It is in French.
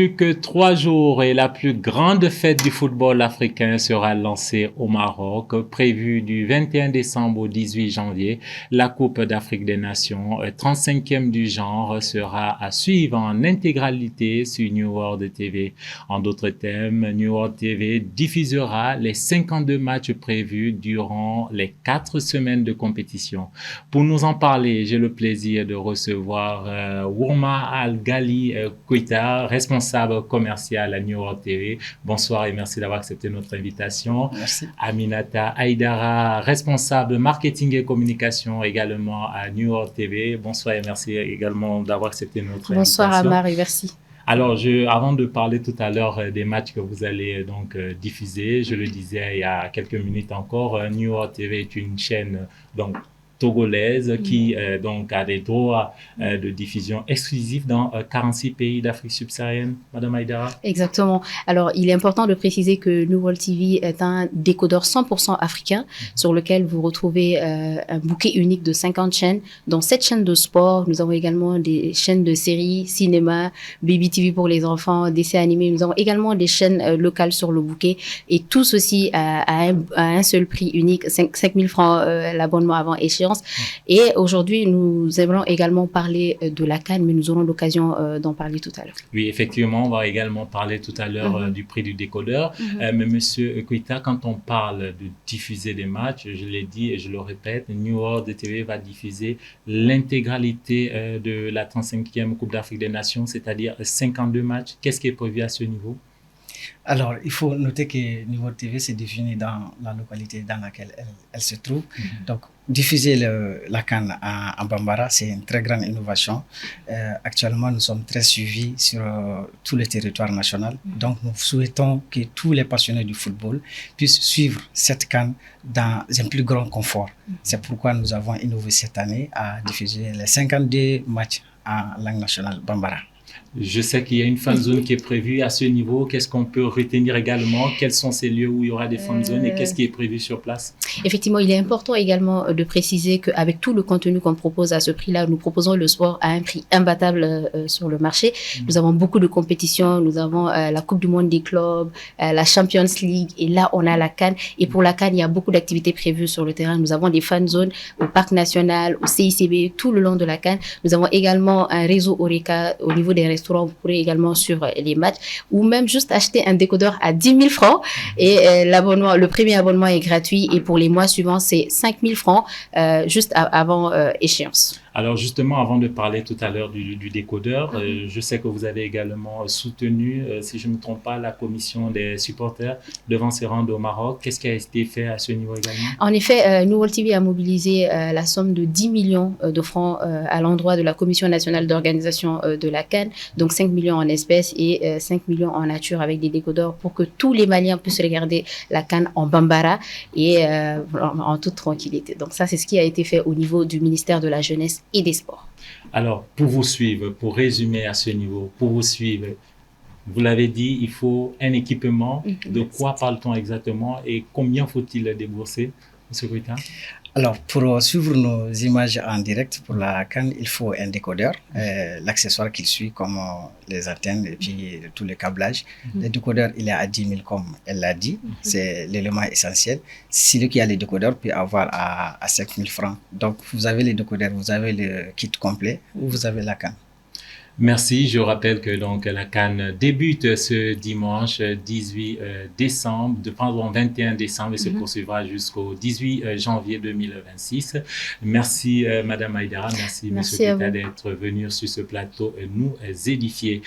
plus que 3 jours et la plus grande fête du football africain sera lancée au Maroc, prévue du 21 décembre au 18 janvier. La Coupe d'Afrique des Nations, 35e du genre, sera à suivre en intégralité sur New World TV. En d'autres termes, New World TV diffusera les 52 matchs prévus durant les 4 semaines de compétition. Pour nous en parler, j'ai le plaisir de recevoir Wourma Al-Ghali Koita, responsable commercial à New World TV. Bonsoir et merci d'avoir accepté notre invitation. Merci. Aminata Aïdara, responsable marketing et communication également à New World TV. Bonsoir et merci également d'avoir accepté notre invitation. Bonsoir Amar et merci. Alors, avant de parler tout à l'heure des matchs que vous allez donc diffuser, je le disais il y a quelques minutes encore, New World TV est une chaîne donc togolaise qui donc a des droits de diffusion exclusifs dans 46 pays d'Afrique subsaharienne. Madame Aïdara. Exactement. Alors, il est important de préciser que New World TV est un décodeur 100% africain sur lequel vous retrouvez un bouquet unique de 50 chaînes, dont 7 chaînes de sport. Nous avons également des chaînes de séries, cinéma, Baby TV pour les enfants, dessins animés. Nous avons également des chaînes locales sur le bouquet et tout ceci à un seul prix unique, 5 000 francs l'abonnement avant échéance. Et aujourd'hui, nous aimerons également parler de la CAN, mais nous aurons l'occasion d'en parler tout à l'heure. Oui, effectivement, on va également parler tout à l'heure du prix du décodeur. Mais Monsieur Koita, quand on parle de diffuser des matchs, je l'ai dit et je le répète, New World TV va diffuser l'intégralité de la 35e Coupe d'Afrique des Nations, c'est-à-dire 52 matchs. Qu'est-ce qui est prévu à ce niveau? Alors, il faut noter que New World TV s'est défini dans la localité dans laquelle elle se trouve. Donc, diffuser la CAN en Bambara, c'est une très grande innovation. Actuellement, nous sommes très suivis sur tout le territoire national. Donc, nous souhaitons que tous les passionnés du football puissent suivre cette CAN dans un plus grand confort. C'est pourquoi nous avons innové cette année à diffuser les 52 matchs en langue nationale Bambara. Je sais qu'il y a une fan zone qui est prévue à ce niveau. Qu'est-ce qu'on peut retenir également? Quels sont ces lieux où il y aura des fan zones et qu'est-ce qui est prévu sur place? Effectivement, il est important également de préciser qu'avec tout le contenu qu'on propose à ce prix-là, nous proposons le sport à un prix imbattable sur le marché. Nous avons beaucoup de compétitions. Nous avons la Coupe du Monde des clubs, la Champions League et là, on a la CAN. Et pour la CAN, il y a beaucoup d'activités prévues sur le terrain. Nous avons des fan zones au Parc National, au CICB, tout le long de la CAN. Nous avons également un réseau Oreca au niveau des restaurants. Vous pourrez également suivre les matchs ou même juste acheter un décodeur à 10 000 francs et l'abonnement, le premier abonnement est gratuit et pour les mois suivants, c'est 5 000 francs juste avant échéance. Alors justement, avant de parler tout à l'heure du décodeur, je sais que vous avez également soutenu, si je ne me trompe pas, la commission des supporters devant se rendre au Maroc. Qu'est-ce qui a été fait à ce niveau également? En effet, New World TV a mobilisé la somme de 10 millions de francs à l'endroit de la Commission nationale d'organisation de la CAN, donc 5 millions en espèces et 5 millions en nature avec des décodeurs pour que tous les Maliens puissent regarder la CAN en Bambara et en toute tranquillité. Donc ça, c'est ce qui a été fait au niveau du ministère de la Jeunesse et des Sports. Alors, pour vous suivre, pour résumer à ce niveau, pour vous suivre, vous l'avez dit, il faut un équipement. De quoi parle-t-on exactement et combien faut-il débourser, M. Koita? Alors, pour suivre nos images en direct pour la CAN, il faut un décodeur, l'accessoire qu'il suit comme les antennes et puis tout le câblage. Le décodeur, il est à 10 000 comme elle l'a dit, c'est l'élément essentiel. Celui qui a le décodeur peut avoir à 5 000 francs. Donc, vous avez le décodeur, vous avez le kit complet, vous avez la CAN. Merci. Je rappelle que donc la CAN débute ce dimanche 18 décembre, pardon, 21 décembre et se poursuivra jusqu'au 18 janvier 2026. Merci Madame Aïdara, merci Monsieur Koita d'être venu sur ce plateau et nous édifier.